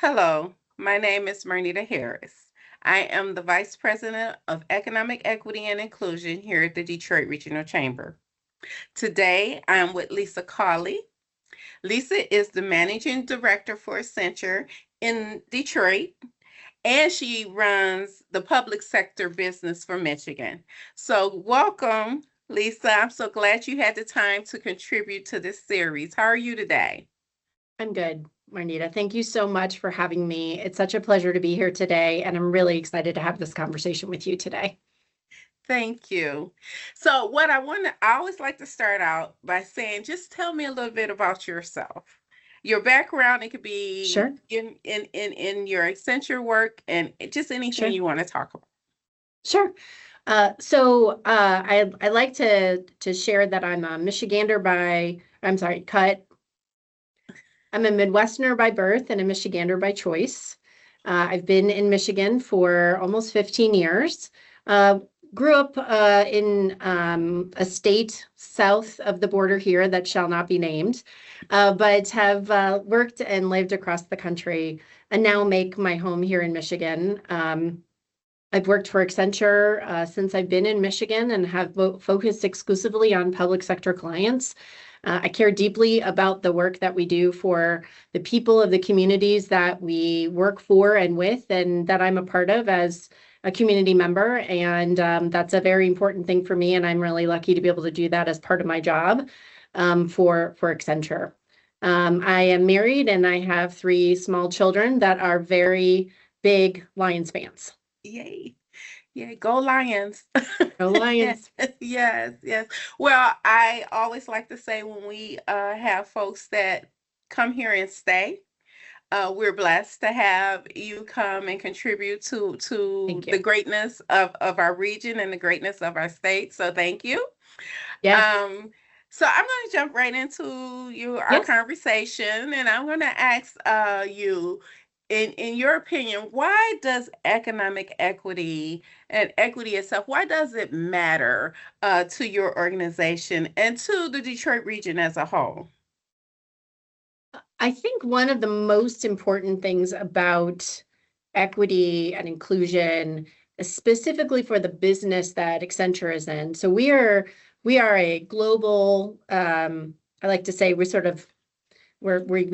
Hello, my name is Mernita Harris. I am the Vice President of Economic Equity and Inclusion here at the Detroit Regional Chamber. Today, I am with Lisa Cawley. Lisa is the Managing Director for Accenture in Detroit, and she runs the public sector business for Michigan. So, welcome, Lisa. I'm so glad you had the time to contribute to this series. How are you today? I'm good, Marnita. Thank you so much for having me. It's such a pleasure to be here today, and I'm really excited to have this conversation with you today. Thank you. So, what I always like to start out by saying, just tell me a little bit about yourself. Your background, it could be Sure, in your Accenture work and just anything sure, you want to talk about. sure. I like to share that I'm a Michigander by I'm sorry, cut. I'm a Midwesterner by birth and a Michigander by choice. I've been in Michigan for almost 15 years. Uh, Grew up in a state south of the border here that shall not be named, but have worked and lived across the country and now make my home here in Michigan. I've worked for Accenture since I've been in Michigan and have focused exclusively on public sector clients. I care deeply about the work that we do for the people of the communities that we work for and with, and that I'm a part of as a community member. And that's a very important thing for me. And I'm really lucky to be able to do that as part of my job for Accenture. I am married and I have three small children that are very big Lions fans. Yay. Yay. Go Lions. Go Yes, Lions. yes, yes. Well, I always like to say when we have folks that come here and stay, we're blessed to have you come and contribute to Thank the you. greatness of our region and the greatness of our state. So thank you. Yeah. Um, so I'm going to jump right into our Yes. conversation, and I'm going to ask you, in your opinion, why does economic equity and equity itself, why does it matter to your organization and to the Detroit region as a whole? I think one of the most important things about equity and inclusion, specifically for the business that Accenture is in. So we are a global, I like to say we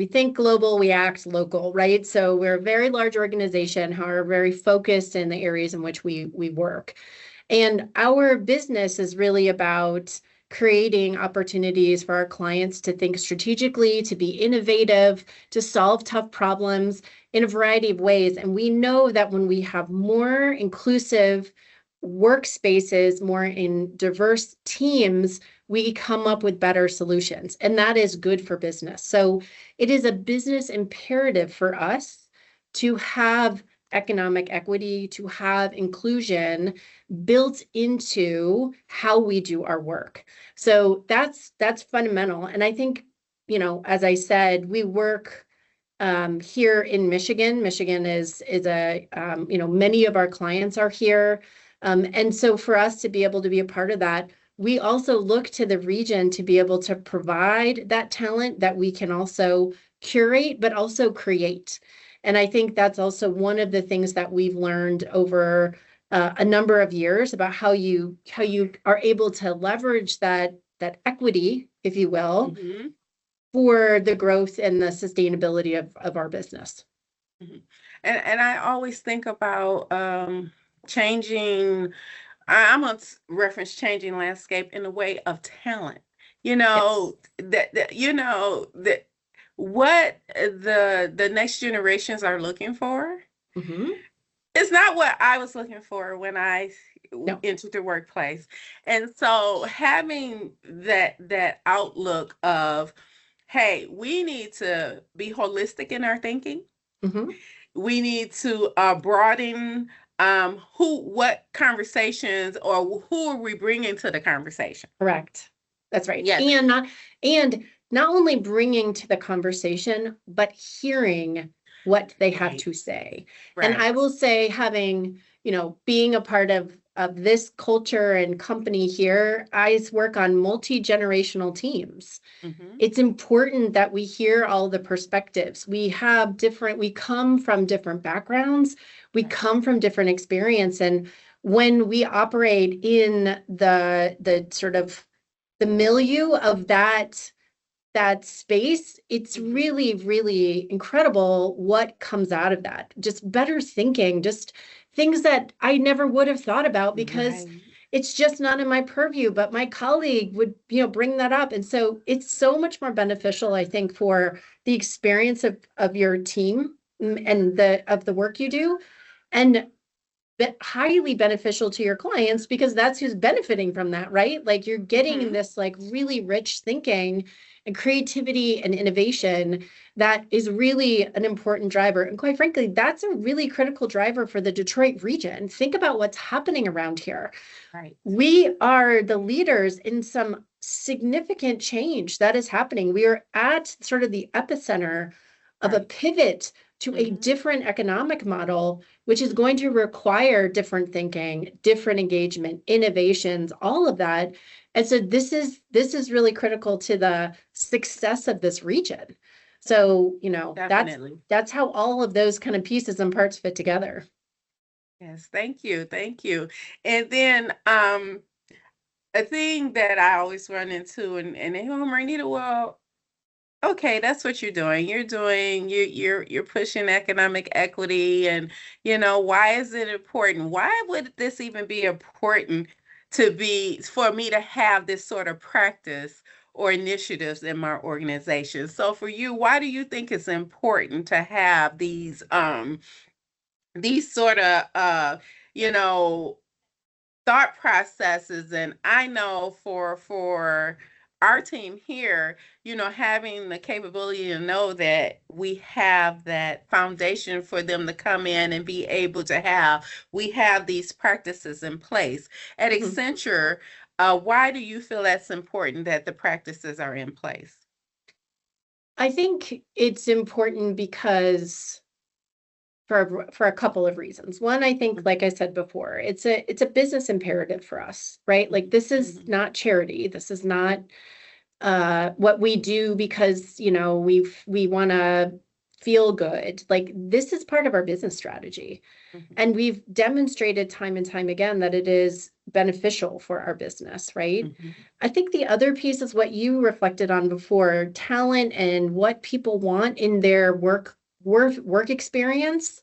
think global, we act local, right? So we're a very large organization, however, very focused in the areas in which we work. And our business is really about creating opportunities for our clients to think strategically, to be innovative, to solve tough problems in a variety of ways. And we know that when we have more inclusive workspaces, more in diverse teams, we come up with better solutions. And that is good for business. So it is a business imperative for us to have economic equity, to have inclusion built into how we do our work. So that's fundamental. And I think, as I said, we work here in Michigan. Michigan is a many of our clients are here, and so for us to be able to be a part of that, we also look to the region to be able to provide that talent that we can also curate, but also create. And I think that's also one of the things that we've learned over a number of years about how you are able to leverage that equity, if you will, Hmm. for the growth and the sustainability of our business. Hmm. And I always think about changing. I'm gonna reference changing landscape in the way of talent. Yes. That what the next generations are looking for. Hmm. It's not what I was looking for when I No. entered the workplace. And so having that outlook of, hey, we need to be holistic in our thinking. Hmm. We need to broaden what conversations or who are we bringing to the conversation. Correct. That's right. Yes. And not only bringing to the conversation, but hearing what they have Right. to say. And Right. I will say, having, being a part of this culture and company here, I work on multi-generational teams. Mm-hmm. It's important that we hear all the perspectives. We come from different backgrounds, we Right. come from different experience. And when we operate in the sort of the milieu of that space, it's Mm-hmm. really, really incredible what comes out of that. Just better thinking, just things that I never would have thought about because Right. it's just not in my purview, but my colleague would, bring that up. And so it's so much more beneficial, I think, for the experience of your team and the work you do. And highly beneficial to your clients because that's who's benefiting from that, right? Like you're getting Mm-hmm. this like really rich thinking and creativity and innovation that is really an important driver. And quite frankly, that's a really critical driver for the Detroit region. Think about what's happening around here. Right. We are the leaders in some significant change that is happening. We are at sort of the epicenter of a Right. pivot to a Mm-hmm. different economic model, which is going to require different thinking, different engagement, innovations, all of that. And so this is really critical to the success of this region. So, that's Definitely. that's how all of those kind of pieces and parts fit together. Yes. Thank you. Thank you. And then a thing that I always run into, and they go, Marnita, well, okay, that's what you're doing. You're pushing economic equity, and why is it important? Why would this even be important for me to have this sort of practice or initiatives in my organization? So for you, why do you think it's important to have these sort of you know thought processes? And I know for our team here, having the capability to know that we have that foundation for them to come in and be able to we have these practices in place at Mhm. Accenture. Why do you feel that's important that the practices are in place? I think it's important because for a couple of reasons. One, I think, like I said before, it's a business imperative for us, right? Like this is Mhm. not charity. This is not what we do because we want to feel good. Like this is part of our business strategy. Mhm. And we've demonstrated time and time again that it is beneficial for our business, right? Mhm. I think the other piece is what you reflected on before, talent and what people want in their work experience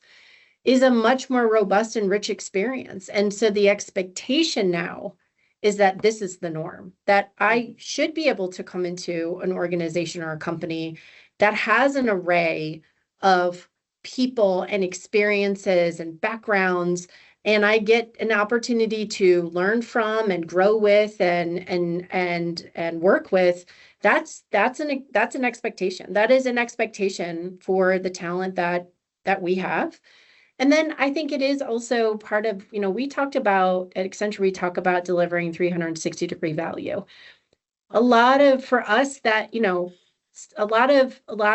is a much more robust and rich experience. And so the expectation now is that this is the norm, that I Mhm. should be able to come into an organization or a company that has an array of people and experiences and backgrounds. And I get an opportunity to learn from and grow with and work with. That's an expectation. That is an expectation for the talent that we have. And then I think it is also part of, we talked about at Accenture, we talk about delivering 360-degree value. A lot of, for us, that, a lot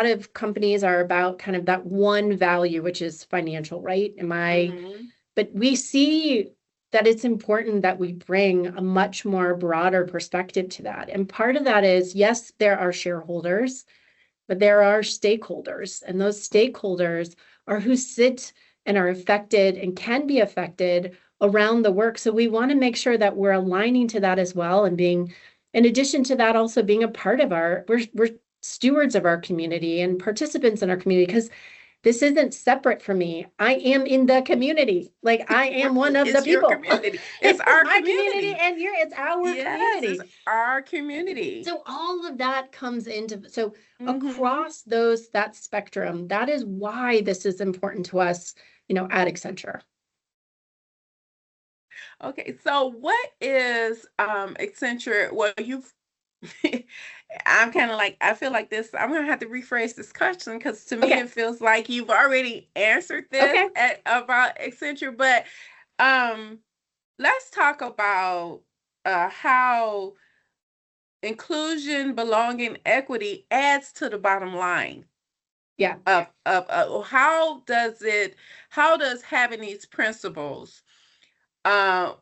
of companies are about kind of that one value, which is financial, right? Mhm. But we see that it's important that we bring a much more broader perspective to that. And part of that is, yes, there are shareholders, but there are stakeholders, and those stakeholders are who sit and are affected and can be affected around the work. So we want to make sure that we're aligning to that as well, and being, in addition to that, also being a part of we're stewards of our community and participants in our community, because this isn't separate from me. I am in the community. Like I am one of the It's your people. community. It's It's our my community, community. and it's our Yes, it's community. our community. So all of that comes into, so Hmm. across that spectrum, that is why this is important to us, at Accenture. Okay, so what is Accenture? Well, you've I'm kind of like, I feel like this, I'm gonna have to rephrase this question because to me Okay. it feels like you've already answered this Okay. about Accenture, but um let's talk about how inclusion, belonging, equity adds to the bottom line Yeah. how does having these principles uh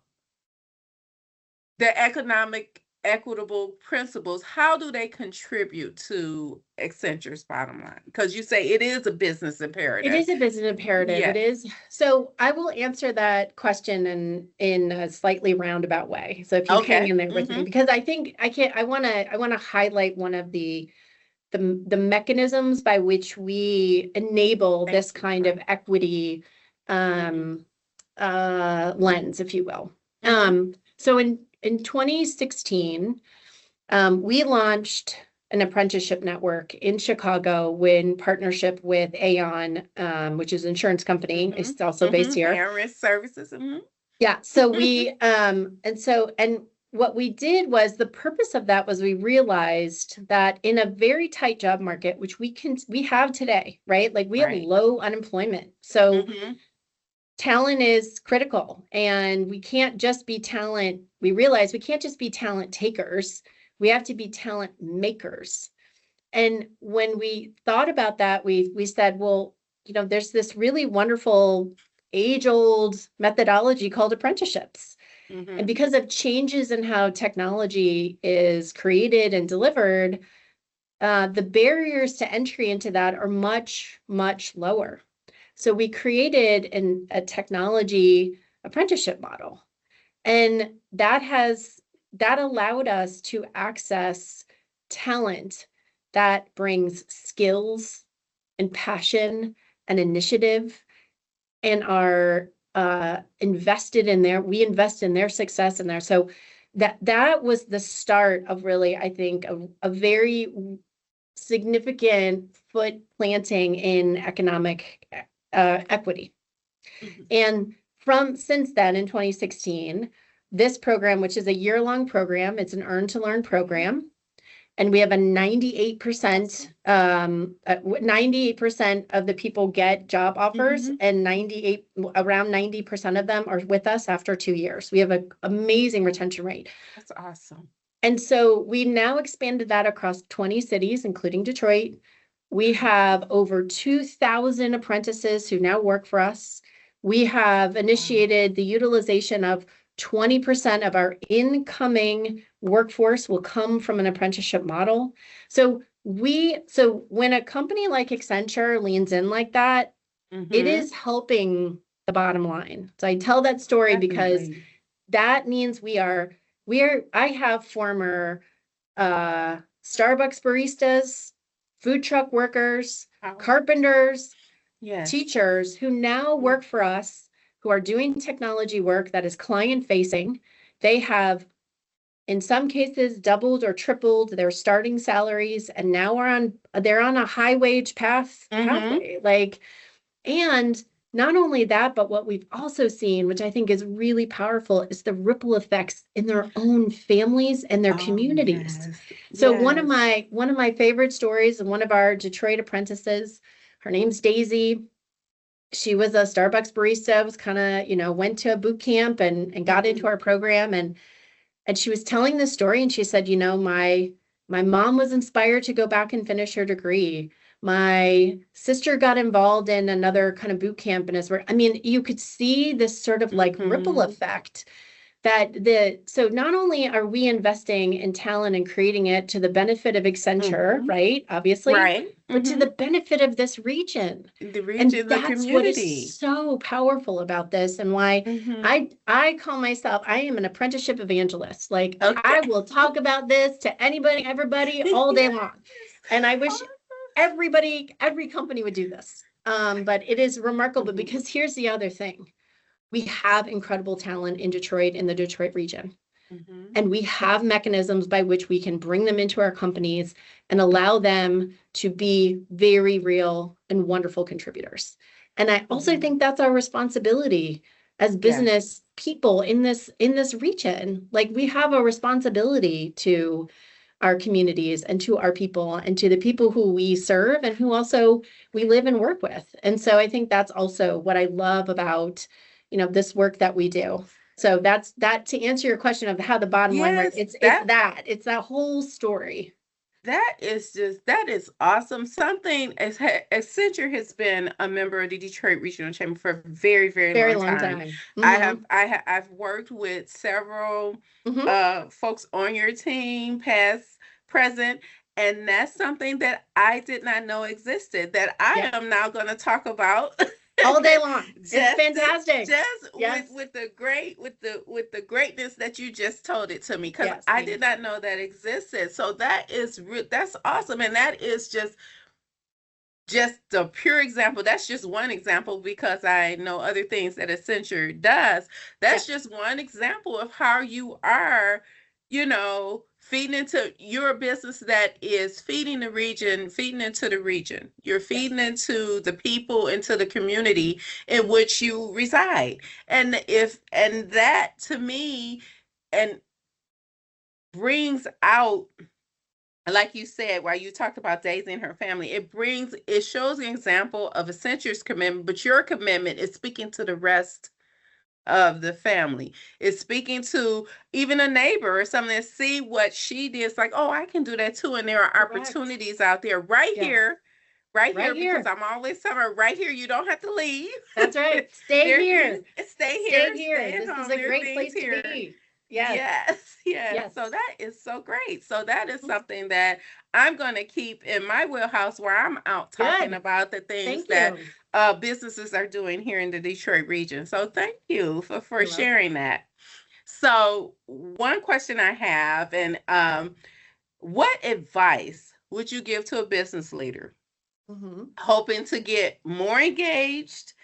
the economic equitable principles, how do they contribute to Accenture's bottom line? Because you say it is a business It imperative. is a business imperative. It Yes. is. So I will answer that question in a slightly roundabout way. So if you hang Okay. in there with me, Mm-hmm. because I think I want to highlight one of the mechanisms by which we enable Thank this you. kind of Right. equity Mm-hmm. lens, if you will. Mm-hmm. So in 2016, we launched an apprenticeship network in Chicago in partnership with Aon, which is an insurance company. Mm-hmm. It's also based Mm-hmm. here. Risk services. Mm-hmm. Yeah. So we and what we did was the purpose of that was we realized that in a very tight job market, which we have today, right? Like we have Right. low unemployment. So Mm-hmm. talent is critical, and we can't just be talent. We realize we can't just be talent takers. We have to be talent makers. And when we thought about that, we said, well, there's this really wonderful age-old methodology called apprenticeships. And Mm-hmm. because of changes in how technology is created and delivered, the barriers to entry into that are much, much lower. So we created a technology apprenticeship model. And that allowed us to access talent that brings skills and passion and initiative and are we invest in their success in there. So that was the start of really, I think, a very significant foot planting in economic equity. Mm-hmm. And since then, in 2016, this program, which is a year-long program, it's an earn to learn program, and we have a 98% 98% of the people get job offers, Mm-hmm. and around 90% of them are with us after 2 years. We have an amazing retention rate. That's awesome. And so we now expanded that across 20 cities, including Detroit. We have over 2,000 apprentices who now work for us. We have initiated the utilization of 20% of our incoming workforce will come from an apprenticeship model. So when a company like Accenture leans in like that, it Mm-hmm. is helping the bottom line. So I tell that story because Definitely. that means I have former Starbucks baristas, food truck workers, Powerful. carpenters, Yes. teachers who now Yeah. work for us, who are doing technology work that is client facing. They have, in some cases, doubled or tripled their starting salaries, and now they're on a high wage Mm-hmm. pathway. And not only that, but what we've also seen, which I think is really powerful, is the ripple effects in their own families and their Oh, communities. yes. So one of Yes. my favorite stories, and one of our Detroit apprentices, her name's Daisy. She was a Starbucks barista, was kind of, went to a boot camp and got Mm-hmm. into our program, and she was telling this story, and she said, my mom was inspired to go back and finish her degree. My sister got involved in another kind of boot camp and you could see this sort of like ripple Mm-hmm. effect so not only are we investing in talent and creating it to the benefit of Accenture, Mm-hmm. right, obviously, Right. but to Mm-hmm. the benefit of this region. The And region, the that's what is community. so powerful about this, and why Mm-hmm. I call myself, I am an apprenticeship evangelist. Like, I Okay. will talk about this to anybody, everybody, all day long. Yes. And I wish every company would do this. But it is remarkable Mm-hmm. because here's the other thing. We have incredible talent in Detroit, in the Detroit region. Mm-hmm. And we have mechanisms by which we can bring them into our companies and allow them to be very real and wonderful contributors. And I also Mm-hmm. think that's our responsibility as Yes. business people in this region. Like, we have a responsibility to our communities and to our people and to the people who we serve and who also we live and work with. And so I think that's also what I love about, this work that we do. So that's to answer your question of how the bottom line works. Yes. It's that whole story. that is awesome. Something as Accenture has been a member of the Detroit Regional Chamber for a very, very Very long long time. time. I've worked with several Hmm. folks on your team, past, present, and that's something that I did not know existed that I Yep. am now going to talk about. All day long. It's just fantastic. just Yes. with the greatness that you just told it to me, because Yes. I did Thank you. not know that existed. So that is that's awesome, and that is just a pure example. That's just one example, because I know other things that Accenture does. That's Yep. just one example of how you are, feeding into your business that is feeding the region, feeding into the region. You're Yes. feeding into the people, into the community in which you reside. And that to me, and brings out, like you said, while you talked about Daisy and her family, it shows an example of Accenture's commitment, but your commitment is speaking to the rest of the family. It's speaking to even a neighbor or something that see what she did. It's like, oh, I can do that too. And there are Correct. opportunities out there Yes. right Right here, because here. I'm always telling her, right here, you don't have to leave. That's right. Stay You here. stay here, Stay here. stay at This is home. a There are great things place to here. be. Yes. Yes, yes. So Yes. that is so great. So that is Mhm. something that I'm going to keep in my wheelhouse, where I'm out talking Good. about the things Thank that you. businesses are doing here in the Detroit region. So thank you for You're welcome. sharing that. So one question I have, and what advice would you give to a business leader Hmm. hoping to get more engaged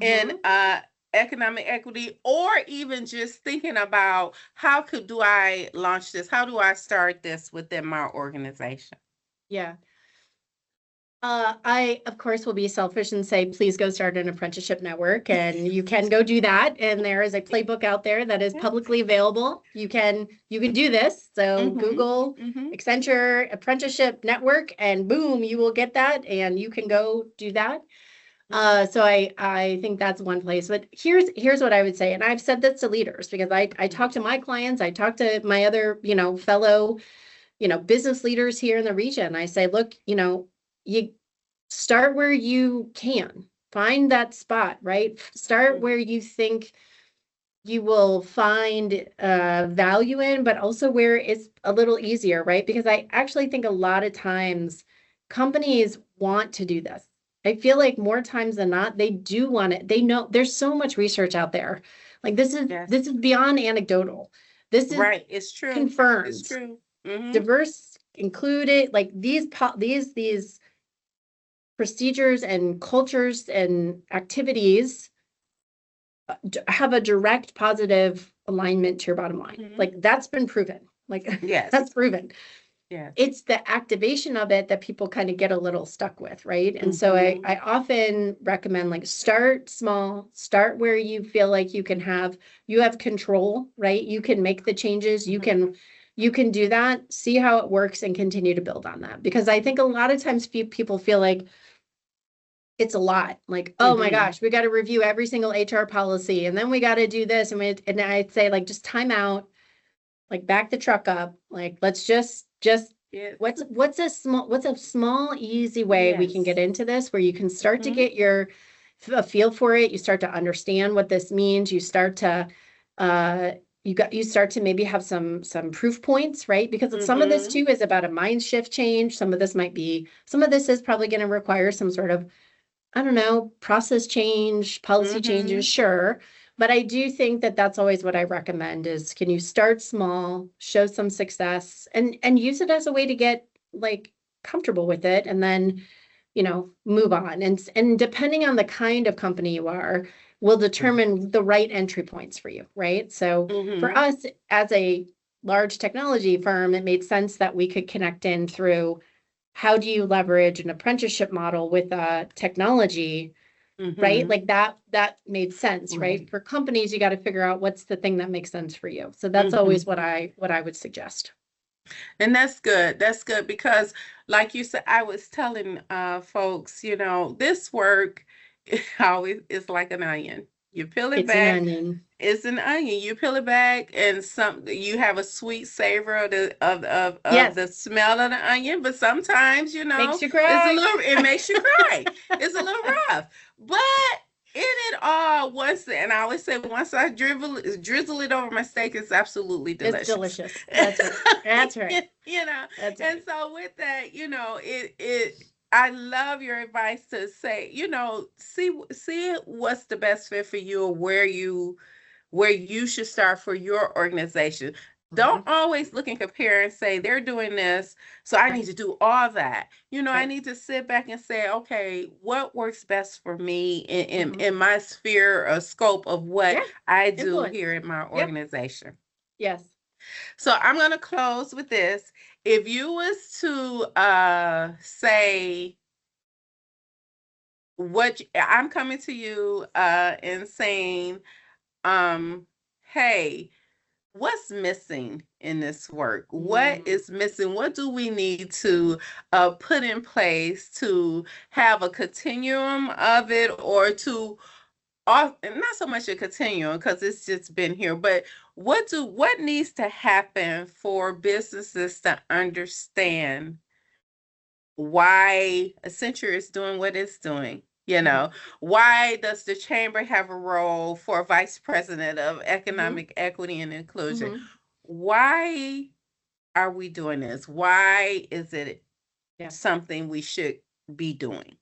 in Hmm. economic equity, or even just thinking about how could do I launch this? How do I start this within my organization? Yeah. I, of course, will be selfish and say, please go start an apprenticeship network, and you can go do that. And there is a playbook out there that is publicly available. You can do this. So Mm-hmm. Google Mm-hmm. Accenture Apprenticeship Network, and boom, you will get that, and you can go do that. So I think that's one place. But here's what I would say, and I've said this to leaders, because I talk to my clients, I talk to my other, fellow, business leaders here in the region. I say, look, you start where you can. Find that spot, right? Start Mm-hmm. where you think you will find value in, but also where it's a little easier, right? Because I actually think a lot of times companies want to do this. I feel like more times than not, they do want it. They know there's so much research out there. Like this is Yes. this is beyond anecdotal. This is Right. It's true. It's confirmed. true. Mm-hmm. Diverse, included, like these procedures and cultures and activities have a direct positive alignment to your bottom line. Mm-hmm. Like that's been proven. Like Yes. that's proven. Yes. It's the activation of it that people kind of get a little stuck with, right? And so I, Mm-hmm. I often recommend, like, start small, start where you feel like you have control, right? You can make the changes, you can do that, see how it works, and continue to build on that. Because I think a lot of times people feel like it's a lot. Like, oh my Mm-hmm. gosh, we got to review every single HR policy, and then we got to do this. And I'd say, like, just time out, like, back the truck up. Like, let's just Yes. what's a small, easy way we can Yes. get into this, where you can start to Mm-hmm. get a feel for it. You start to understand what this means. Uh, you start to maybe have some proof points, right? Because some of this Mm-hmm. too is about a mind shift change. Some of this is probably going to require some sort of, I don't know, process change, policy changes, Mm-hmm. sure. But I do think that that's always what I recommend is, can you start small, show some success, and use it as a way to get, like, comfortable with it, and then, move on. And depending on the kind of company you are, will determine the right entry points for you, right? So for Mm-hmm. us, as a large technology firm, it made sense that we could connect in through, how do you leverage an apprenticeship model with technology, right? Mm-hmm. Like that made sense, right? Right. For companies, you got to figure out what's the thing that makes sense for you. So that's Mm-hmm. always what I would suggest. And that's good. That's good, because like you said, I was telling folks, this work always is like an onion. You peel it It's an back. onion. It's an onion. You peel it back, and you have a sweet savor of Yes, the smell of the onion. But sometimes, makes you it's a cry. little. It makes you cry. It's a little rough, but in it all, and I always say, once I drizzle it over my steak, it's absolutely It's delicious. delicious. That's right. That's right. you know, That's and right. so with that, it. I love your advice to say, see what's the best fit for you, or where you should start for your organization. Don't Mhm. always look and compare and say they're doing this, so I need Right. to do all that. I Right. need to sit back and say, okay, what works best for me Hmm. in my sphere or scope of what Yeah. I do Influence. here in my Yep. organization. Yes. So I'm going to close with this. If you was to say I'm coming to you and saying, um, hey, what's missing in this work? What Mm. is missing? What do we need to put in place to have a continuum of it, or to not so much a continuum because it's just been here, but what needs to happen for businesses to understand why Accenture is doing what it's doing? Mhm. Why does the chamber have a role for vice president of Mhm. economic equity and inclusion? Mhm. Why are we doing this? Why is it Yeah. something we should be doing?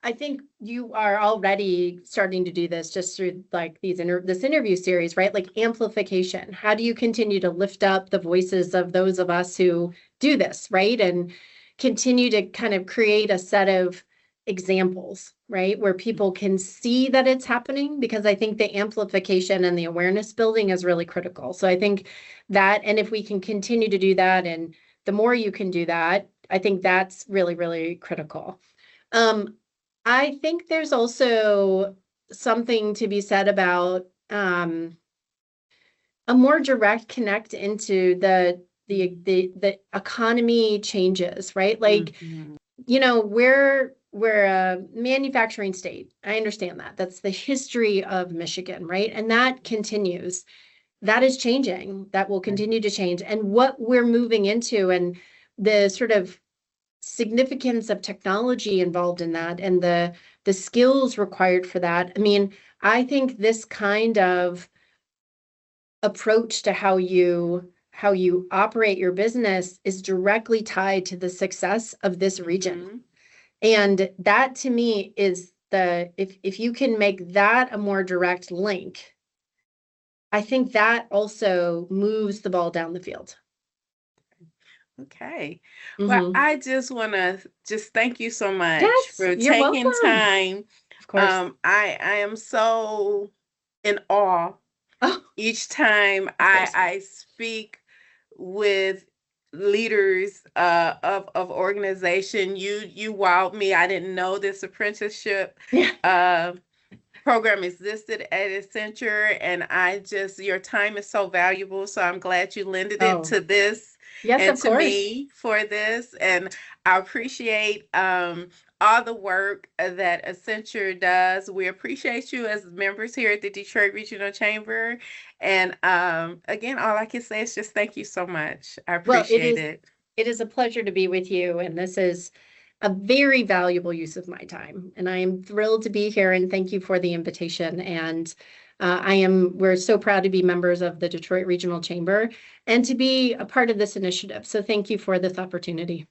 I think you are already starting to do this just through like this interview series, right? Like amplification. How do you continue to lift up the voices of those of us who do this, right? And continue to kind of create a set of examples, right? Where people can see that it's happening, because I think the amplification and the awareness building is really critical. So I think that, and if we can continue to do that, and the more you can do that, I think that's really, really critical. Um, I think there's also something to be said about a more direct connect into the economy changes, right? Like, Mm-hmm. we're a manufacturing state. I understand that. That's the history of Michigan, right? And that continues. That is changing. That will continue to change. And what we're moving into, and the sort of significance of technology involved in that, and the skills required for that. I mean, I think this kind of approach to how you operate your business is directly tied to the success of this region. Mm-hmm. And that to me is if you can make that a more direct link, I think that also moves the ball down the field. Okay. Well, Hmm. I just want to just thank you so much Yes, for you're taking welcome. time. Of course. I am so in awe Oh, each time of course. I speak with leaders of organization. You wowed me. I didn't know this apprenticeship Yeah. uh, program existed at Accenture, and your time is so valuable. So I'm glad you lended it Oh, to this yes, and of to course. me for this. And I appreciate all the work that Accenture does. We appreciate you as members here at the Detroit Regional Chamber. And again, all I can say is just thank you so much. I Well, appreciate it. it is a pleasure to be with you, and this is a very valuable use of my time. And I am thrilled to be here, and thank you for the invitation. And we're so proud to be members of the Detroit Regional Chamber and to be a part of this initiative. So thank you for this opportunity.